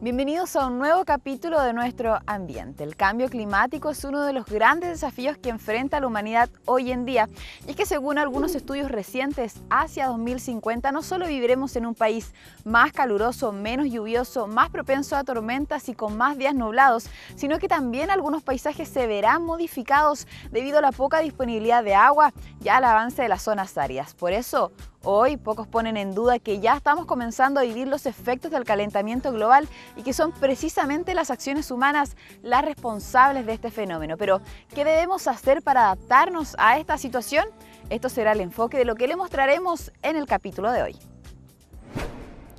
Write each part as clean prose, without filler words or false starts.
Bienvenidos a un nuevo capítulo de nuestro ambiente. El cambio climático es uno de los grandes desafíos que enfrenta la humanidad hoy en día. Y es que según algunos estudios recientes, hacia 2050 no solo viviremos en un país más caluroso, menos lluvioso, más propenso a tormentas y con más días nublados, sino que también algunos paisajes se verán modificados debido a la poca disponibilidad de agua y al avance de las zonas áridas. Por eso, hoy pocos ponen en duda que ya estamos comenzando a vivir los efectos del calentamiento global y que son precisamente las acciones humanas las responsables de este fenómeno. Pero, ¿qué debemos hacer para adaptarnos a esta situación? Esto será el enfoque de lo que le mostraremos en el capítulo de hoy.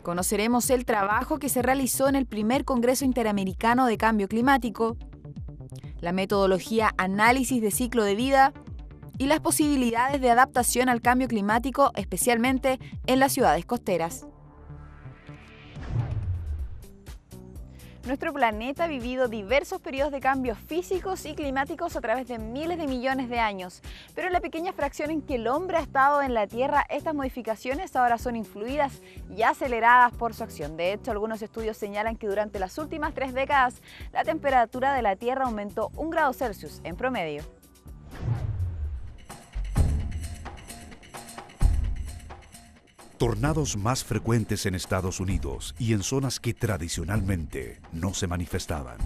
Conoceremos el trabajo que se realizó en el primer Congreso Interamericano de Cambio Climático, la metodología análisis de ciclo de vida y las posibilidades de adaptación al cambio climático, especialmente en las ciudades costeras. Nuestro planeta ha vivido diversos periodos de cambios físicos y climáticos a través de miles de millones de años, pero en la pequeña fracción en que el hombre ha estado en la Tierra, estas modificaciones ahora son influidas y aceleradas por su acción. De hecho, algunos estudios señalan que durante las últimas 3 décadas, la temperatura de la Tierra aumentó 1 grado Celsius en promedio. Tornados más frecuentes en Estados Unidos y en zonas que tradicionalmente no se manifestaban.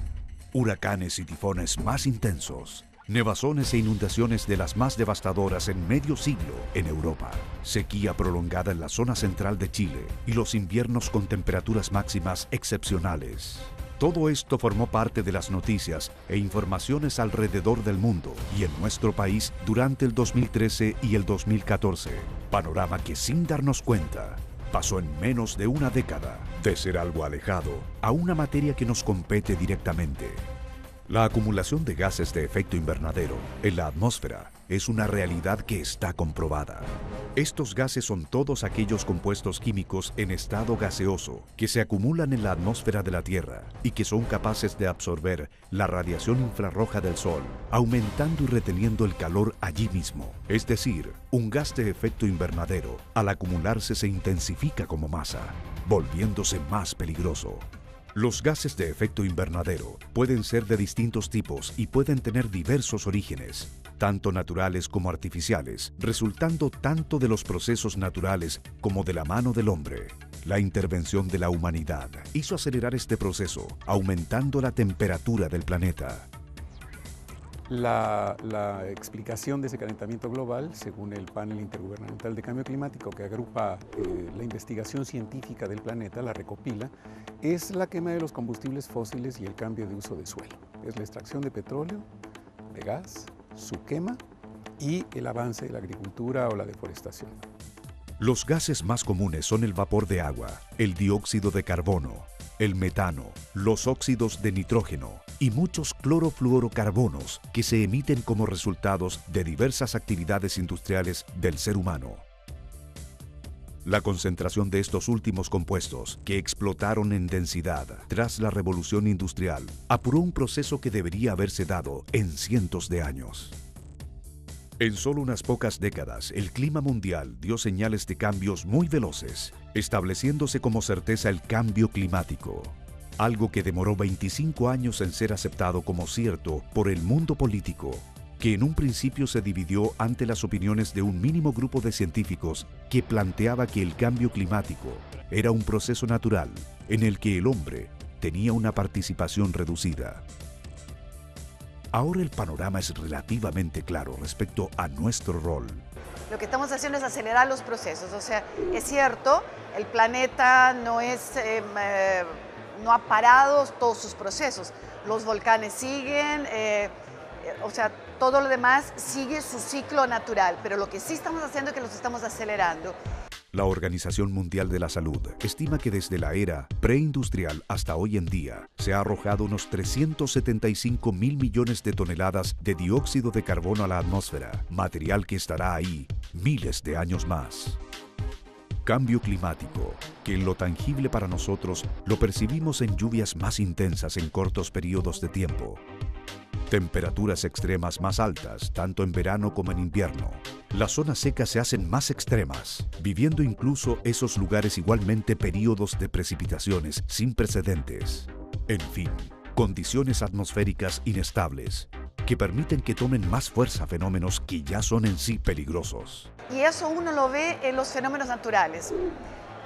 Huracanes y tifones más intensos. Nevazones e inundaciones de las más devastadoras en medio siglo en Europa. Sequía prolongada en la zona central de Chile y los inviernos con temperaturas máximas excepcionales. Todo esto formó parte de las noticias e informaciones alrededor del mundo y en nuestro país durante el 2013 y el 2014. Panorama que sin darnos cuenta, pasó en menos de una década de ser algo alejado a una materia que nos compete directamente. La acumulación de gases de efecto invernadero en la atmósfera es una realidad que está comprobada. Estos gases son todos aquellos compuestos químicos en estado gaseoso que se acumulan en la atmósfera de la Tierra y que son capaces de absorber la radiación infrarroja del Sol, aumentando y reteniendo el calor allí mismo. Es decir, un gas de efecto invernadero, al acumularse se intensifica como masa, volviéndose más peligroso. Los gases de efecto invernadero pueden ser de distintos tipos y pueden tener diversos orígenes, tanto naturales como artificiales, resultando tanto de los procesos naturales como de la mano del hombre. La intervención de la humanidad hizo acelerar este proceso, aumentando la temperatura del planeta. La explicación de ese calentamiento global, según el Panel Intergubernamental de Cambio Climático, que agrupa la investigación científica del planeta, la recopila, es la quema de los combustibles fósiles y el cambio de uso de suelo. Es la extracción de petróleo, de gas, su quema y el avance de la agricultura o la deforestación. Los gases más comunes son el vapor de agua, el dióxido de carbono, el metano, los óxidos de nitrógeno y muchos clorofluorocarbonos que se emiten como resultados de diversas actividades industriales del ser humano. La concentración de estos últimos compuestos, que explotaron en densidad tras la revolución industrial, apuró un proceso que debería haberse dado en cientos de años. En solo unas pocas décadas, el clima mundial dio señales de cambios muy veloces, estableciéndose como certeza el cambio climático, algo que demoró 25 años en ser aceptado como cierto por el mundo político, que en un principio se dividió ante las opiniones de un mínimo grupo de científicos que planteaba que el cambio climático era un proceso natural en el que el hombre tenía una participación reducida. Ahora el panorama es relativamente claro respecto a nuestro rol. Lo que estamos haciendo es acelerar los procesos. O sea, es cierto, el planeta no ha parado todos sus procesos. Los volcanes siguen, o sea, todo lo demás sigue su ciclo natural, pero lo que sí estamos haciendo es que los estamos acelerando. La Organización Mundial de la Salud estima que desde la era preindustrial hasta hoy en día se ha arrojado unos 375 mil millones de toneladas de dióxido de carbono a la atmósfera, material que estará ahí miles de años más. Cambio climático, que en lo tangible para nosotros lo percibimos en lluvias más intensas en cortos periodos de tiempo. Temperaturas extremas más altas, tanto en verano como en invierno. Las zonas secas se hacen más extremas, viviendo incluso esos lugares igualmente períodos de precipitaciones sin precedentes. En fin, condiciones atmosféricas inestables que permiten que tomen más fuerza fenómenos que ya son en sí peligrosos. Y eso uno lo ve en los fenómenos naturales.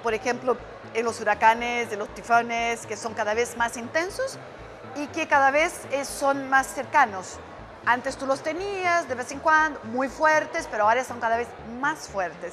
Por ejemplo, en los huracanes, en los tifones, que son cada vez más intensos y que cada vez son más cercanos. Antes tú los tenías de vez en cuando, muy fuertes, pero ahora son cada vez más fuertes.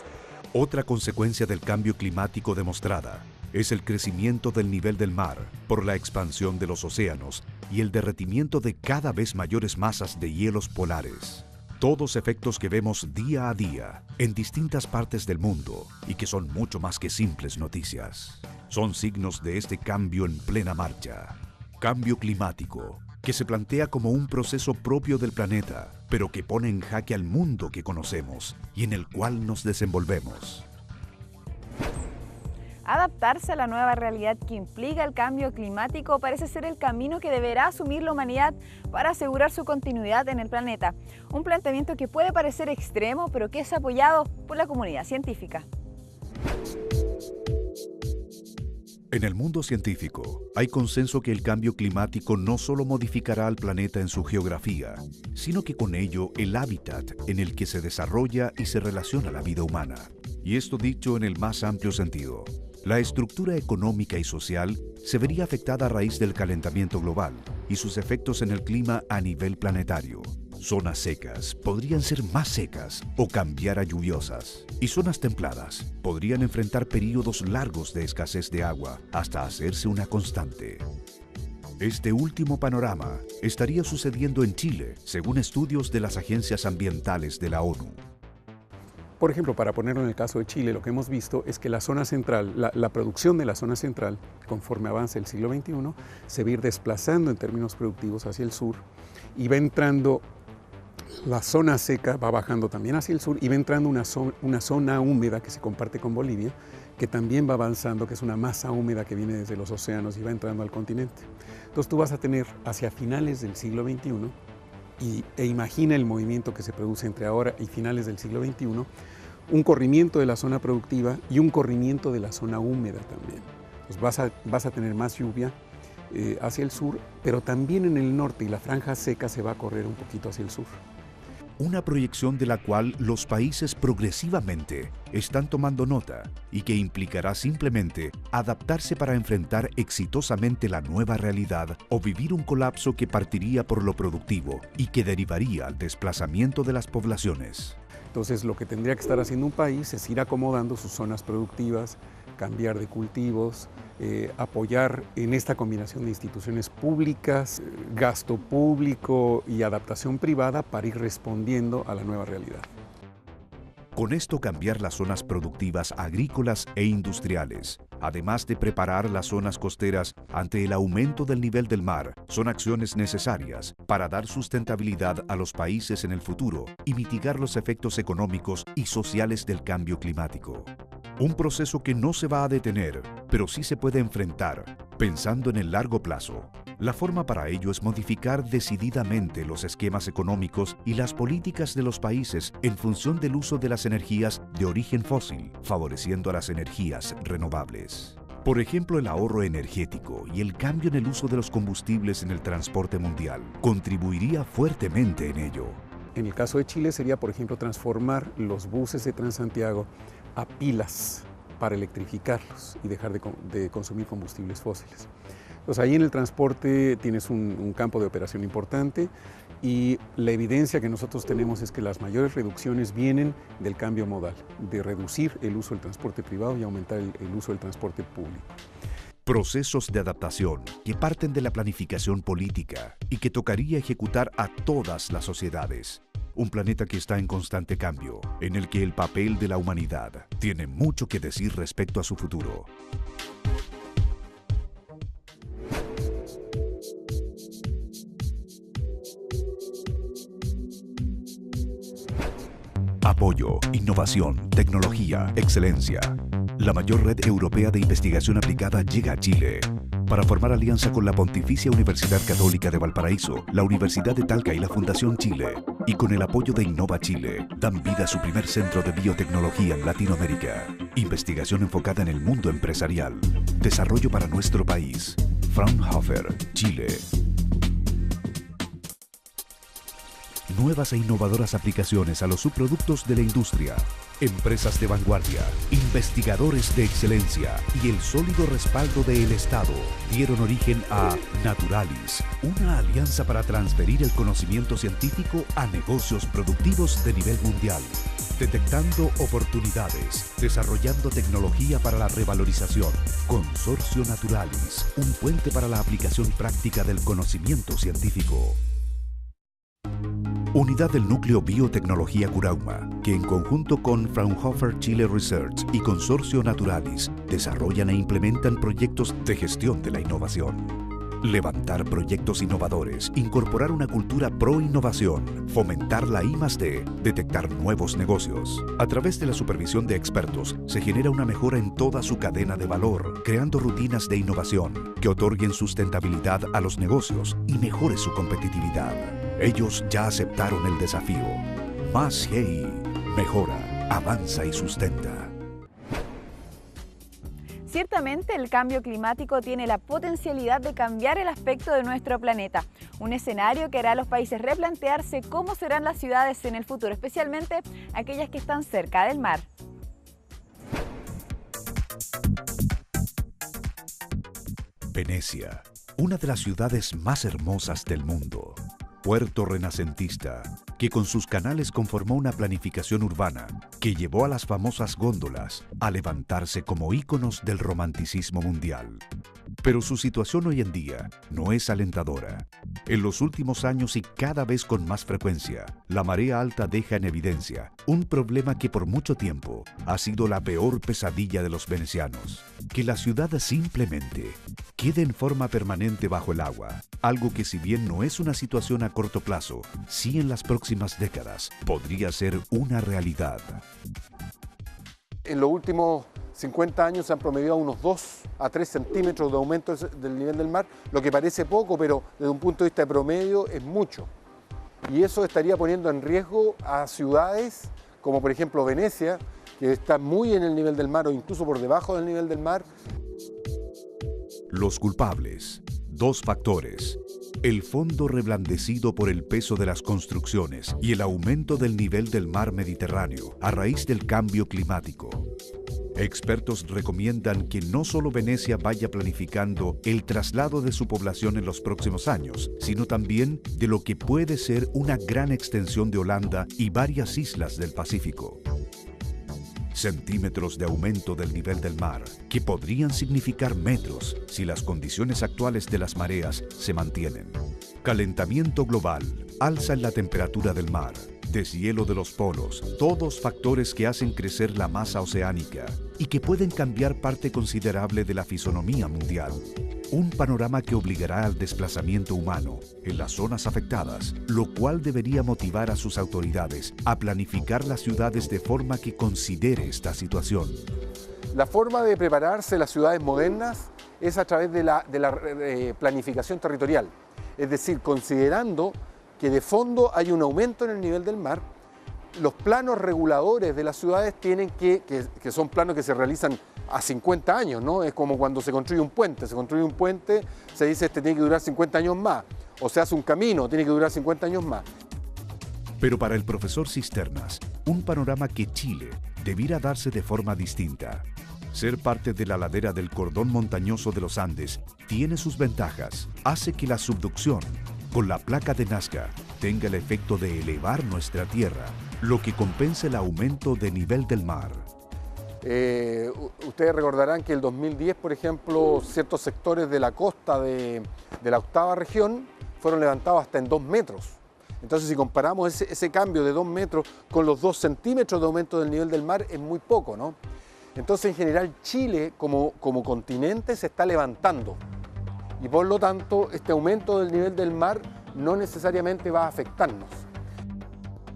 Otra consecuencia del cambio climático demostrada es el crecimiento del nivel del mar por la expansión de los océanos y el derretimiento de cada vez mayores masas de hielos polares. Todos efectos que vemos día a día en distintas partes del mundo y que son mucho más que simples noticias. Son signos de este cambio en plena marcha. Cambio climático, que se plantea como un proceso propio del planeta, pero que pone en jaque al mundo que conocemos y en el cual nos desenvolvemos. Adaptarse a la nueva realidad que implica el cambio climático parece ser el camino que deberá asumir la humanidad para asegurar su continuidad en el planeta. Un planteamiento que puede parecer extremo, pero que es apoyado por la comunidad científica. En el mundo científico, hay consenso que el cambio climático no solo modificará al planeta en su geografía, sino que con ello el hábitat en el que se desarrolla y se relaciona la vida humana. Y esto dicho en el más amplio sentido. La estructura económica y social se vería afectada a raíz del calentamiento global y sus efectos en el clima a nivel planetario. Zonas secas podrían ser más secas o cambiar a lluviosas, y zonas templadas podrían enfrentar períodos largos de escasez de agua hasta hacerse una constante. Este último panorama estaría sucediendo en Chile, según estudios de las agencias ambientales de la ONU. Por ejemplo, para ponerlo en el caso de Chile, lo que hemos visto es que la zona central, la producción de la zona central, conforme avance el siglo XXI, se va a ir desplazando en términos productivos hacia el sur y va entrando, la zona seca va bajando también hacia el sur y va entrando una zona húmeda que se comparte con Bolivia, que también va avanzando, que es una masa húmeda que viene desde los océanos y va entrando al continente. Entonces tú vas a tener hacia finales del siglo XXI, e imagina el movimiento que se produce entre ahora y finales del siglo XXI, un corrimiento de la zona productiva y un corrimiento de la zona húmeda también. Entonces vas a tener más lluvia hacia el sur, pero también en el norte, y la franja seca se va a correr un poquito hacia el sur. Una proyección de la cual los países progresivamente están tomando nota y que implicará simplemente adaptarse para enfrentar exitosamente la nueva realidad o vivir un colapso que partiría por lo productivo y que derivaría al desplazamiento de las poblaciones. Entonces lo que tendría que estar haciendo un país es ir acomodando sus zonas productivas, cambiar de cultivos, apoyar en esta combinación de instituciones públicas, gasto público y adaptación privada para ir respondiendo a la nueva realidad. Con esto cambiar las zonas productivas agrícolas e industriales, además de preparar las zonas costeras ante el aumento del nivel del mar, son acciones necesarias para dar sustentabilidad a los países en el futuro y mitigar los efectos económicos y sociales del cambio climático. Un proceso que no se va a detener, pero sí se puede enfrentar, pensando en el largo plazo. La forma para ello es modificar decididamente los esquemas económicos y las políticas de los países en función del uso de las energías de origen fósil, favoreciendo a las energías renovables. Por ejemplo, el ahorro energético y el cambio en el uso de los combustibles en el transporte mundial contribuiría fuertemente en ello. En el caso de Chile sería, por ejemplo, transformar los buses de Transantiago a pilas para electrificarlos y dejar de consumir combustibles fósiles. Entonces ahí en el transporte tienes un campo de operación importante y la evidencia que nosotros tenemos es que las mayores reducciones vienen del cambio modal, de reducir el uso del transporte privado y aumentar el uso del transporte público. Procesos de adaptación que parten de la planificación política y que tocaría ejecutar a todas las sociedades. Un planeta que está en constante cambio, en el que el papel de la humanidad tiene mucho que decir respecto a su futuro. Apoyo, innovación, tecnología, excelencia. La mayor red europea de investigación aplicada llega a Chile. para formar alianza con la Pontificia Universidad Católica de Valparaíso, la Universidad de Talca y la Fundación Chile, y con el apoyo de Innova Chile, dan vida a su primer centro de biotecnología en Latinoamérica. Investigación enfocada en el mundo empresarial. Desarrollo para nuestro país. Fraunhofer, Chile. Nuevas e innovadoras aplicaciones a los subproductos de la industria. Empresas de vanguardia, investigadores de excelencia y el sólido respaldo del Estado dieron origen a Naturalis, una alianza para transferir el conocimiento científico a negocios productivos de nivel mundial, detectando oportunidades, desarrollando tecnología para la revalorización. Consorcio Naturalis, un puente para la aplicación práctica del conocimiento científico. Unidad del Núcleo Biotecnología Curauma, que en conjunto con Fraunhofer Chile Research y Consorcio Naturalis desarrollan e implementan proyectos de gestión de la innovación. Levantar proyectos innovadores, incorporar una cultura pro innovación, fomentar la I+D, detectar nuevos negocios. A través de la supervisión de expertos se genera una mejora en toda su cadena de valor, creando rutinas de innovación que otorguen sustentabilidad a los negocios y mejore su competitividad. Ellos ya aceptaron el desafío. Más GI, mejora, avanza y sustenta. Ciertamente el cambio climático tiene la potencialidad de cambiar el aspecto de nuestro planeta, un escenario que hará a los países replantearse cómo serán las ciudades en el futuro, especialmente aquellas que están cerca del mar. Venecia, una de las ciudades más hermosas del mundo. Puerto renacentista, que con sus canales conformó una planificación urbana que llevó a las famosas góndolas a levantarse como íconos del romanticismo mundial. Pero su situación hoy en día no es alentadora. En los últimos años y cada vez con más frecuencia, la marea alta deja en evidencia un problema que por mucho tiempo ha sido la peor pesadilla de los venecianos: que la ciudad simplemente quede en forma permanente bajo el agua, algo que, si bien no es una situación a corto plazo, sí en las próximas décadas podría ser una realidad. En los últimos 50 años se han promediado unos 2 a 3 centímetros de aumento del nivel del mar, lo que parece poco, pero desde un punto de vista de promedio es mucho. Y eso estaría poniendo en riesgo a ciudades como por ejemplo Venecia, que está muy en el nivel del mar o incluso por debajo del nivel del mar. Los culpables, 2 factores: el fondo reblandecido por el peso de las construcciones y el aumento del nivel del mar Mediterráneo a raíz del cambio climático. Expertos recomiendan que no solo Venecia vaya planificando el traslado de su población en los próximos años, sino también de lo que puede ser una gran extensión de Holanda y varias islas del Pacífico. Centímetros de aumento del nivel del mar, que podrían significar metros si las condiciones actuales de las mareas se mantienen. Calentamiento global, alza en la temperatura del mar, deshielo de los polos, todos factores que hacen crecer la masa oceánica y que pueden cambiar parte considerable de la fisonomía mundial. Un panorama que obligará al desplazamiento humano en las zonas afectadas, lo cual debería motivar a sus autoridades a planificar las ciudades de forma que considere esta situación. La forma de prepararse las ciudades modernas es a través de la planificación territorial, es decir, considerando que de fondo hay un aumento en el nivel del mar. Los planos reguladores de las ciudades tienen que son planos que se realizan a 50 años, ¿no? Es como cuando se construye un puente. Se dice este tiene que durar 50 años más, o se hace un camino, tiene que durar 50 años más. Pero para el profesor Cisternas, un panorama que Chile debiera darse de forma distinta. Ser parte de la ladera del cordón montañoso de los Andes tiene sus ventajas. Hace que la subducción con la placa de Nazca tenga el efecto de elevar nuestra tierra, lo que compensa el aumento de nivel del mar. Ustedes recordarán que en el 2010, por ejemplo, ciertos sectores de la costa de la 8ª región fueron levantados hasta en 2 metros. Entonces, si comparamos ese cambio de 2 metros con los 2 centímetros de aumento del nivel del mar, es muy poco, ¿no? Entonces, en general, Chile como continente se está levantando. Y por lo tanto, este aumento del nivel del mar no necesariamente va a afectarnos.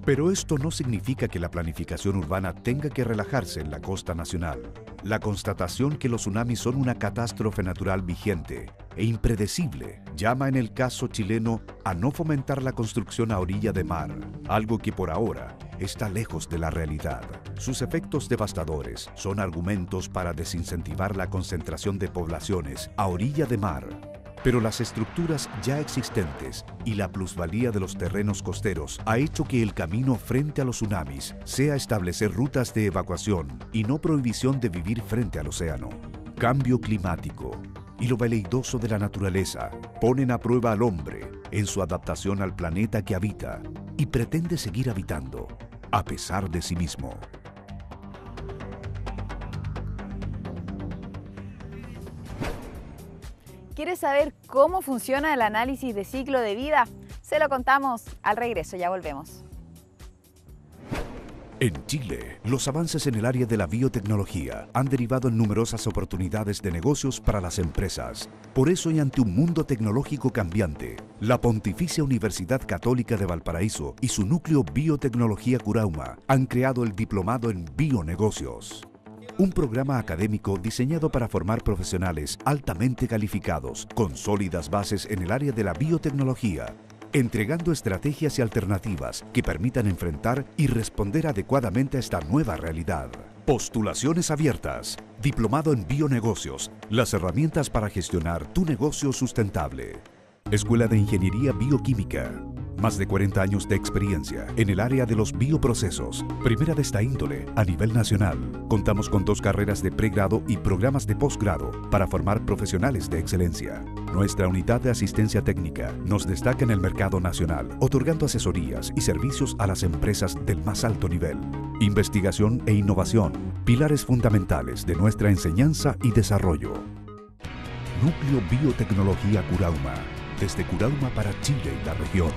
Pero esto no significa que la planificación urbana tenga que relajarse en la costa nacional. La constatación que los tsunamis son una catástrofe natural vigente e impredecible llama en el caso chileno a no fomentar la construcción a orilla de mar, algo que por ahora está lejos de la realidad. Sus efectos devastadores son argumentos para desincentivar la concentración de poblaciones a orilla de mar. Pero las estructuras ya existentes y la plusvalía de los terrenos costeros ha hecho que el camino frente a los tsunamis sea establecer rutas de evacuación y no prohibición de vivir frente al océano. Cambio climático y lo veleidoso de la naturaleza ponen a prueba al hombre en su adaptación al planeta que habita y pretende seguir habitando, a pesar de sí mismo. ¿Quieres saber cómo funciona el análisis de ciclo de vida? Se lo contamos al regreso, ya volvemos. En Chile, los avances en el área de la biotecnología han derivado en numerosas oportunidades de negocios para las empresas. Por eso, y ante un mundo tecnológico cambiante, la Pontificia Universidad Católica de Valparaíso y su núcleo Biotecnología Curauma han creado el Diplomado en Bionegocios. Un programa académico diseñado para formar profesionales altamente calificados, con sólidas bases en el área de la biotecnología, entregando estrategias y alternativas que permitan enfrentar y responder adecuadamente a esta nueva realidad. Postulaciones abiertas. Diplomado en Bionegocios. Las herramientas para gestionar tu negocio sustentable. Escuela de Ingeniería Bioquímica. Más de 40 años de experiencia en el área de los bioprocesos. Primera de esta índole a nivel nacional. Contamos con 2 carreras de pregrado y programas de posgrado para formar profesionales de excelencia. Nuestra unidad de asistencia técnica nos destaca en el mercado nacional, otorgando asesorías y servicios a las empresas del más alto nivel. Investigación e innovación, pilares fundamentales de nuestra enseñanza y desarrollo. Núcleo Biotecnología Curauma, desde Curauma para Chile y la región.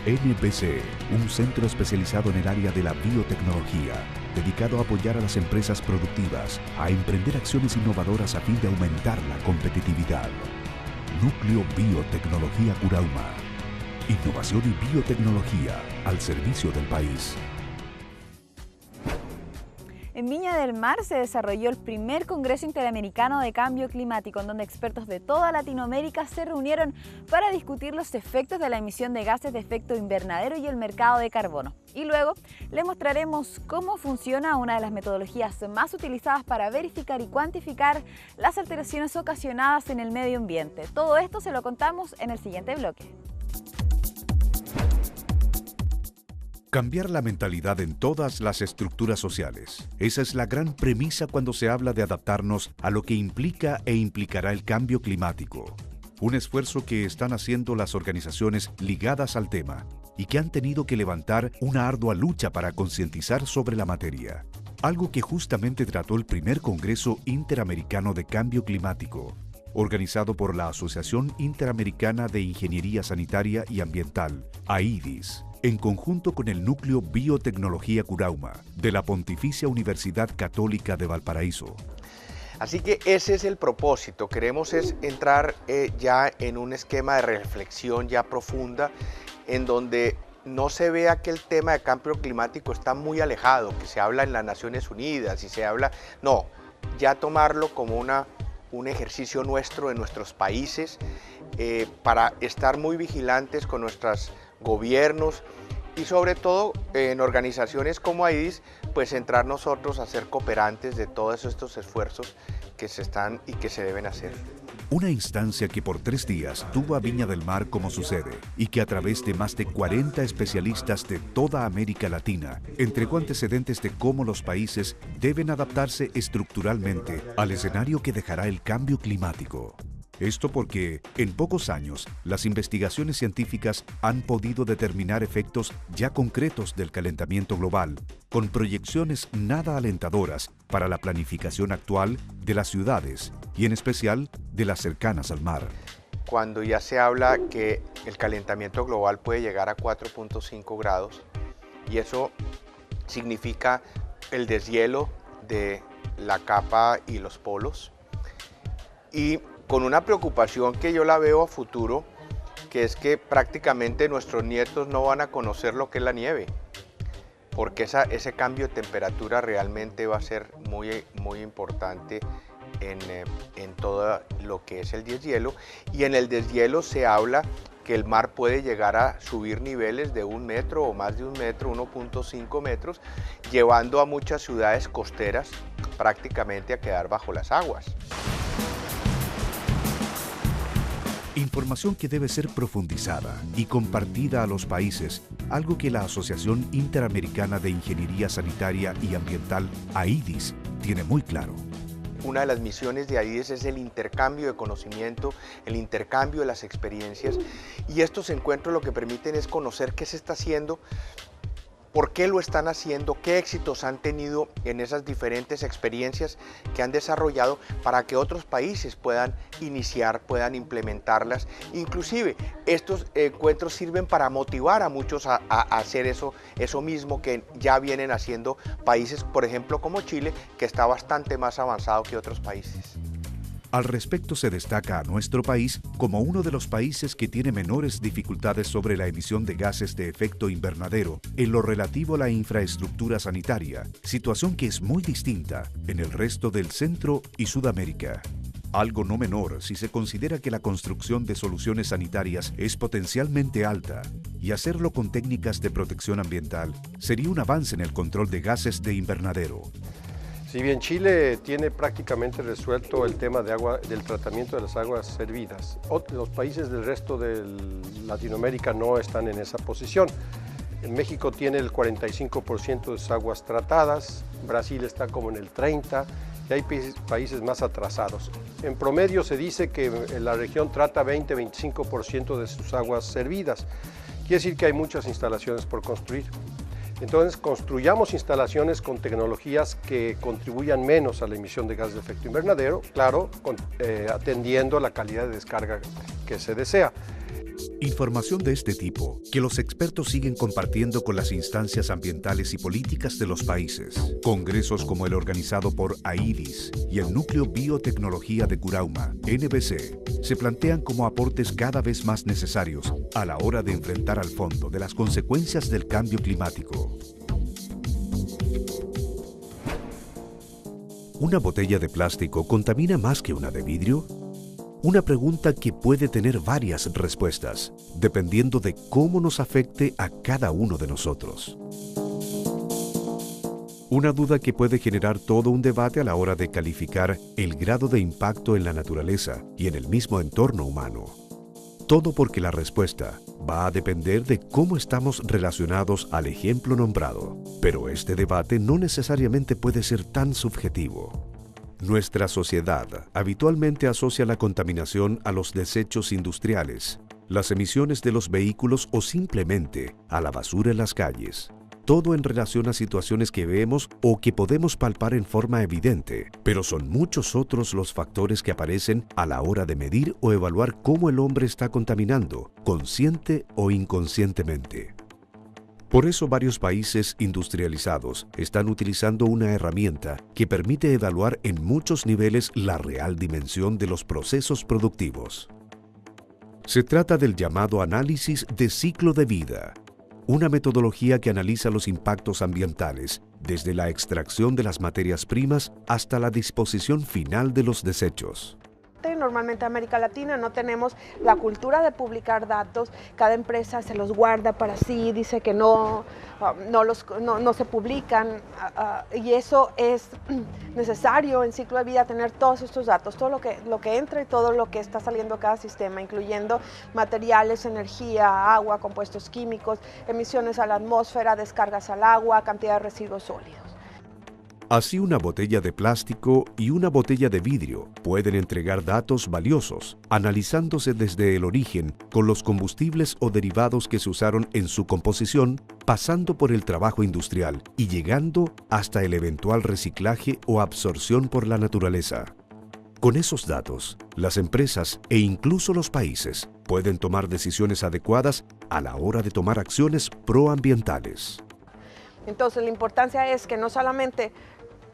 NBC, un centro especializado en el área de la biotecnología, dedicado a apoyar a las empresas productivas a emprender acciones innovadoras a fin de aumentar la competitividad. Núcleo Biotecnología Curauma. Innovación y biotecnología al servicio del país. En Viña del Mar se desarrolló el primer Congreso Interamericano de Cambio Climático, en donde expertos de toda Latinoamérica se reunieron para discutir los efectos de la emisión de gases de efecto invernadero y el mercado de carbono. Y luego le mostraremos cómo funciona una de las metodologías más utilizadas para verificar y cuantificar las alteraciones ocasionadas en el medio ambiente. Todo esto se lo contamos en el siguiente bloque. Cambiar la mentalidad en todas las estructuras sociales. Esa es la gran premisa cuando se habla de adaptarnos a lo que implica e implicará el cambio climático. Un esfuerzo que están haciendo las organizaciones ligadas al tema y que han tenido que levantar una ardua lucha para concientizar sobre la materia. Algo que justamente trató el primer Congreso Interamericano de Cambio Climático, organizado por la Asociación Interamericana de Ingeniería Sanitaria y Ambiental, AIDIS, en conjunto con el Núcleo Biotecnología Curauma de la Pontificia Universidad Católica de Valparaíso. Así que ese es el propósito. Queremos entrar ya en un esquema de reflexión ya profunda, en donde no se vea que el tema de cambio climático está muy alejado, que se habla en las Naciones Unidas y se habla... No, ya tomarlo como un ejercicio nuestro en nuestros países para estar muy vigilantes con nuestros gobiernos y sobre todo en organizaciones como AIDIS, pues entrar nosotros a ser cooperantes de todos estos esfuerzos que se están y que se deben hacer. Una instancia que por 3 días tuvo a Viña del Mar como su sede y que a través de más de 40 especialistas de toda América Latina entregó antecedentes de cómo los países deben adaptarse estructuralmente al escenario que dejará el cambio climático. Esto porque, en pocos años, las investigaciones científicas han podido determinar efectos ya concretos del calentamiento global, con proyecciones nada alentadoras para la planificación actual de las ciudades y en especial de las cercanas al mar. Cuando ya se habla que el calentamiento global puede llegar a 4.5 grados y eso significa el deshielo de la capa y los polos, y con una preocupación que yo la veo a futuro, que es que prácticamente nuestros nietos no van a conocer lo que es la nieve. porque ese cambio de temperatura realmente va a ser muy importante en todo lo que es el deshielo. Y en el deshielo se habla que el mar puede llegar a subir niveles de 1 metro o más de 1 metro, 1.5 metros, llevando a muchas ciudades costeras prácticamente a quedar bajo las aguas. Información que debe ser profundizada y compartida a los países, algo que la Asociación Interamericana de Ingeniería Sanitaria y Ambiental, AIDIS, tiene muy claro. Una de las misiones de AIDIS es el intercambio de conocimiento, el intercambio de las experiencias, y estos encuentros lo que permiten es conocer qué se está haciendo, por qué lo están haciendo, qué éxitos han tenido en esas diferentes experiencias que han desarrollado para que otros países puedan iniciar, puedan implementarlas. Inclusive estos encuentros sirven para motivar a muchos a hacer eso mismo que ya vienen haciendo países, por ejemplo como Chile, que está bastante más avanzado que otros países. Al respecto se destaca a nuestro país como uno de los países que tiene menores dificultades sobre la emisión de gases de efecto invernadero en lo relativo a la infraestructura sanitaria, situación que es muy distinta en el resto del Centro y Sudamérica. Algo no menor si se considera que la construcción de soluciones sanitarias es potencialmente alta y hacerlo con técnicas de protección ambiental sería un avance en el control de gases de invernadero. Si bien Chile tiene prácticamente resuelto el tema del tratamiento de las aguas servidas, los países del resto de Latinoamérica no están en esa posición. México tiene el 45% de sus aguas tratadas, Brasil está como en el 30%, y hay países más atrasados. En promedio se dice que la región trata 20-25% de sus aguas servidas. Quiere decir que hay muchas instalaciones por construir. Entonces, construyamos instalaciones con tecnologías que contribuyan menos a la emisión de gases de efecto invernadero, claro, atendiendo la calidad de descarga que se desea. Información de este tipo que los expertos siguen compartiendo con las instancias ambientales y políticas de los países. Congresos como el organizado por AIDIS y el Núcleo Biotecnología de Curauma, NBC, se plantean como aportes cada vez más necesarios a la hora de enfrentar al fondo de las consecuencias del cambio climático. ¿Una botella de plástico contamina más que una de vidrio? Una pregunta que puede tener varias respuestas, dependiendo de cómo nos afecte a cada uno de nosotros. Una duda que puede generar todo un debate a la hora de calificar el grado de impacto en la naturaleza y en el mismo entorno humano. Todo porque la respuesta va a depender de cómo estamos relacionados al ejemplo nombrado. Pero este debate no necesariamente puede ser tan subjetivo. Nuestra sociedad habitualmente asocia la contaminación a los desechos industriales, las emisiones de los vehículos o simplemente a la basura en las calles. Todo en relación a situaciones que vemos o que podemos palpar en forma evidente, pero son muchos otros los factores que aparecen a la hora de medir o evaluar cómo el hombre está contaminando, consciente o inconscientemente. Por eso varios países industrializados están utilizando una herramienta que permite evaluar en muchos niveles la real dimensión de los procesos productivos. Se trata del llamado análisis de ciclo de vida, una metodología que analiza los impactos ambientales desde la extracción de las materias primas hasta la disposición final de los desechos. Normalmente en América Latina no tenemos la cultura de publicar datos, cada empresa se los guarda para sí, dice que no se publican y eso es necesario en ciclo de vida tener todos estos datos, todo lo que entra y todo lo que está saliendo de cada sistema, incluyendo materiales, energía, agua, compuestos químicos, emisiones a la atmósfera, descargas al agua, cantidad de residuos sólidos. Así una botella de plástico y una botella de vidrio pueden entregar datos valiosos, analizándose desde el origen con los combustibles o derivados que se usaron en su composición, pasando por el trabajo industrial y llegando hasta el eventual reciclaje o absorción por la naturaleza. Con esos datos, las empresas e incluso los países pueden tomar decisiones adecuadas a la hora de tomar acciones proambientales. Entonces la importancia es que no solamente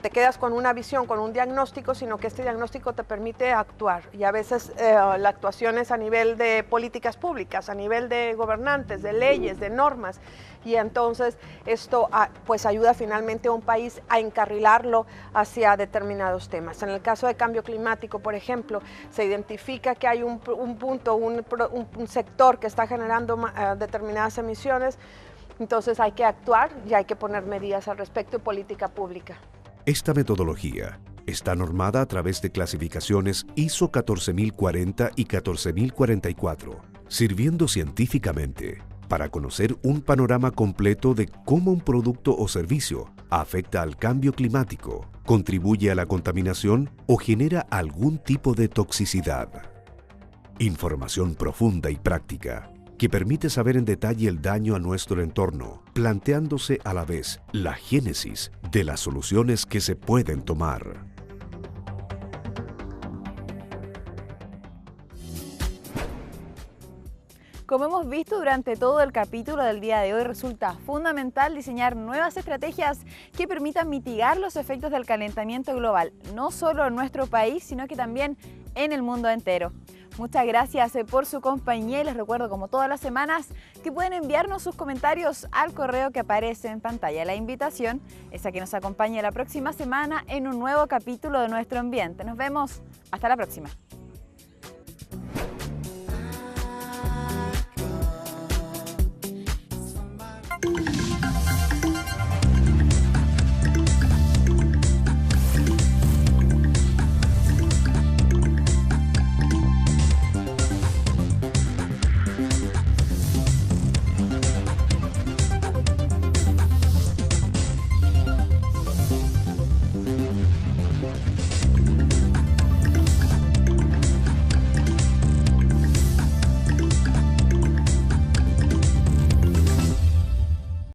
te quedas con una visión, con un diagnóstico, sino que este diagnóstico te permite actuar. Y a veces la actuación es a nivel de políticas públicas, a nivel de gobernantes, de leyes, de normas. Y entonces esto pues ayuda finalmente a un país a encarrilarlo hacia determinados temas. En el caso de cambio climático, por ejemplo, se identifica que hay un punto, un sector que está generando determinadas emisiones, entonces hay que actuar y hay que poner medidas al respecto y política pública. Esta metodología está normada a través de clasificaciones ISO 14040 y 14044, sirviendo científicamente para conocer un panorama completo de cómo un producto o servicio afecta al cambio climático, contribuye a la contaminación o genera algún tipo de toxicidad. Información profunda y práctica que permite saber en detalle el daño a nuestro entorno, planteándose a la vez la génesis de las soluciones que se pueden tomar. Como hemos visto durante todo el capítulo del día de hoy, resulta fundamental diseñar nuevas estrategias que permitan mitigar los efectos del calentamiento global, no solo en nuestro país, sino que también en el mundo entero. Muchas gracias por su compañía y les recuerdo, como todas las semanas, que pueden enviarnos sus comentarios al correo que aparece en pantalla. La invitación es a que nos acompañe la próxima semana en un nuevo capítulo de Nuestro Ambiente. Nos vemos. Hasta la próxima.